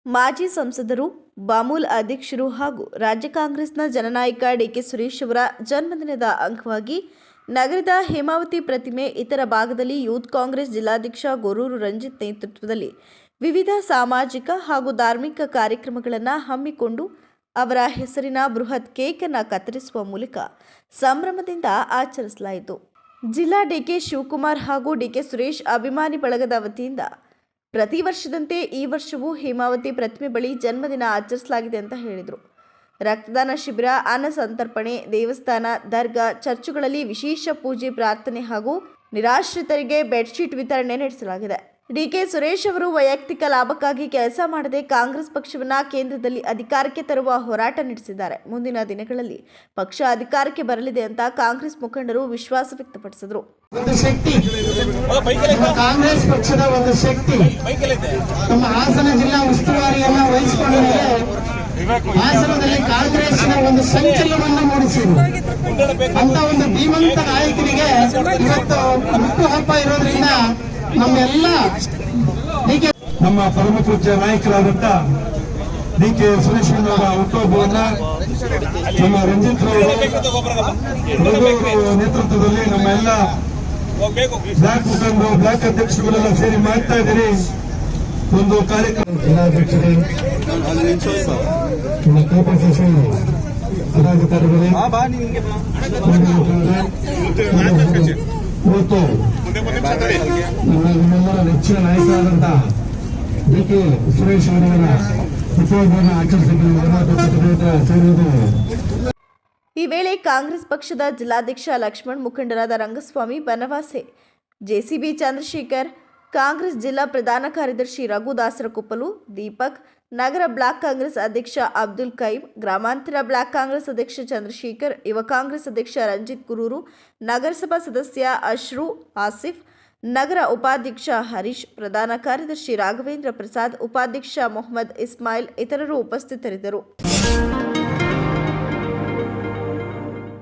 ಮಾಜಿ ಸಂಸದರು, ಬಾಮೂಲ್ ಅಧ್ಯಕ್ಷರು ಹಾಗೂ ರಾಜ್ಯ ಕಾಂಗ್ರೆಸ್ನ ಜನನಾಯಕ ಡಿಕೆ ಸುರೇಶ್ ಅವರ ಜನ್ಮದಿನದ ಅಂಗವಾಗಿ ನಗರದ ಹೇಮಾವತಿ ಪ್ರತಿಮೆ ಇತರ ಭಾಗದಲ್ಲಿ ಯೂತ್ ಕಾಂಗ್ರೆಸ್ ಜಿಲ್ಲಾಧ್ಯಕ್ಷ ಗೊರೂರು ರಂಜಿತ್ ನೇತೃತ್ವದಲ್ಲಿ ವಿವಿಧ ಸಾಮಾಜಿಕ ಹಾಗೂ ಧಾರ್ಮಿಕ ಕಾರ್ಯಕ್ರಮಗಳನ್ನು ಹಮ್ಮಿಕೊಂಡು ಅವರ ಹೆಸರಿನ ಬೃಹತ್ ಕೇಕ್ ಅನ್ನು ಕತ್ತರಿಸುವ ಮೂಲಕ ಸಂಭ್ರಮದಿಂದ ಆಚರಿಸಲಾಯಿತು. ಜಿಲ್ಲಾ ಡಿಕೆ ಶಿವಕುಮಾರ್ ಹಾಗೂ ಡಿಕೆ ಸುರೇಶ್ ಅಭಿಮಾನಿ ಬಳಗದ ವತಿಯಿಂದ ಪ್ರತಿ ವರ್ಷದಂತೆ ಈ ವರ್ಷವೂ ಹೇಮಾವತಿ ಪ್ರತಿಮೆ ಬಳಿ ಜನ್ಮದಿನ ಆಚರಿಸಲಾಗಿದೆ ಅಂತ ಹೇಳಿದರು. ರಕ್ತದಾನ ಶಿಬಿರ, ಅನ್ನ ಸಂತರ್ಪಣೆ, ದೇವಸ್ಥಾನ, ದರ್ಗಾ, ಚರ್ಚುಗಳಲ್ಲಿ ವಿಶೇಷ ಪೂಜೆ, ಪ್ರಾರ್ಥನೆ ಹಾಗೂ ನಿರಾಶ್ರಿತರಿಗೆ ಬೆಡ್ಶೀಟ್ ವಿತರಣೆ ನಡೆಸಲಾಗಿದೆ. ಡಿಕೆ ಸುರೇಶ್ ಅವರು ವೈಯಕ್ತಿಕ ಲಾಭಕ್ಕಾಗಿ ಕೆಲಸ ಮಾಡದೆ ಕಾಂಗ್ರೆಸ್ ಪಕ್ಷವನ್ನು ಕೇಂದ್ರದಲ್ಲಿ ಅಧಿಕಾರಕ್ಕೆ ತರುವ ಹೋರಾಟ ನಡೆಸಿದ್ದಾರೆ. ಮುಂದಿನ ದಿನಗಳಲ್ಲಿ ಪಕ್ಷ ಅಧಿಕಾರಕ್ಕೆ ಬರಲಿದೆ ಅಂತ ಕಾಂಗ್ರೆಸ್ ಮುಖಂಡರು ವಿಶ್ವಾಸ ವ್ಯಕ್ತಪಡಿಸಿದರು. ಒಂದು ಶಕ್ತಿ ಕಾಂಗ್ರೆಸ್ ಪಕ್ಷದ ಒಂದು ಶಕ್ತಿ ನಮ್ಮ ಹಾಸನ ಜಿಲ್ಲಾ ಉಸ್ತುವಾರಿಯನ್ನ ವಹಿಸಿಕೊಂಡ ಮೇಲೆ ಹಾಸನದಲ್ಲಿ ಕಾಂಗ್ರೆಸ್ನ ಒಂದು ಸಂಚಲನವನ್ನು ಮೂಡಿಸಿದ್ರು. ಅಂತ ಒಂದು ಧೀಮಂತ ನಾಯಕನಿಗೆ ಇವತ್ತು ಹುಟ್ಟುಹಬ್ಬ ಇರೋದ್ರಿಂದ ನಮ್ಮೆಲ್ಲ ನಮ್ಮ ಪರಮ ಪೂಜ್ಯ ನಾಯಕರಾದಂತ ಡಿಕೆ ಸುರೇಶ್ ಅವರ ಹುಟ್ಟುಹಬ್ಬವನ್ನ ನಮ್ಮ ರಂಜಿತ್ ನೇತೃತ್ವದಲ್ಲಿ ನಮ್ಮ ಎಲ್ಲ ಬ್ಲಾಕ್ ಮುಖಂಡರು, ಬ್ಲಾಕ್ ಅಧ್ಯಕ್ಷರುಗಳೆಲ್ಲ ಸೇರಿ ಮಾಡ್ತಾ ಇದ್ದೀರಿ. ಒಂದು ಕಾರ್ಯಕ್ರಮ ಜಿಲ್ಲಾಧ್ಯಕ್ಷರೇ, ಪದಾಧಿಕಾರಿಗಳೇ, ಇವತ್ತು ನಮ್ಮೆಲ್ಲರ ನೆಚ್ಚಿನ ನಾಯಕರಾದಂತ ಡಿಕೆ ಸುರೇಶ್ ಅವರ ಹುಟ್ಟುಹಬ್ಬವನ್ನು ಆಚರಿಸಿದ್ದು. ಈ ವೇಳೆ ಕಾಂಗ್ರೆಸ್ ಪಕ್ಷದ ಜಿಲ್ಲಾಧ್ಯಕ್ಷ ಲಕ್ಷ್ಮಣ್, ಮುಖಂಡರಾದ ರಂಗಸ್ವಾಮಿ, ಬನವಾಸೆ, ಜೆಸಿಬಿ ಚಂದ್ರಶೇಖರ್, ಕಾಂಗ್ರೆಸ್ ಜಿಲ್ಲಾ ಪ್ರಧಾನ ಕಾರ್ಯದರ್ಶಿ ರಘುದಾಸರಕೊಪ್ಪಲು, ದೀಪಕ್, ನಗರ ಬ್ಲಾಕ್ ಕಾಂಗ್ರೆಸ್ ಅಧ್ಯಕ್ಷ ಅಬ್ದುಲ್ ಕೈಮ್, ಗ್ರಾಮಾಂತರ ಬ್ಲಾಕ್ ಕಾಂಗ್ರೆಸ್ ಅಧ್ಯಕ್ಷ ಚಂದ್ರಶೇಖರ್, ಯುವ ಕಾಂಗ್ರೆಸ್ ಅಧ್ಯಕ್ಷ ರಂಜಿತ್ ಗುರೂರು, ನಗರಸಭಾ ಸದಸ್ಯ ಅಶ್ರು ಆಸಿಫ್, ನಗರ ಉಪಾಧ್ಯಕ್ಷ ಹರೀಶ್, ಪ್ರಧಾನ ಕಾರ್ಯದರ್ಶಿ ರಾಘವೇಂದ್ರ ಪ್ರಸಾದ್, ಉಪಾಧ್ಯಕ್ಷ ಮೊಹಮ್ಮದ್ ಇಸ್ಮಾಯಿಲ್ ಇತರರು ಉಪಸ್ಥಿತರಿದ್ದರು.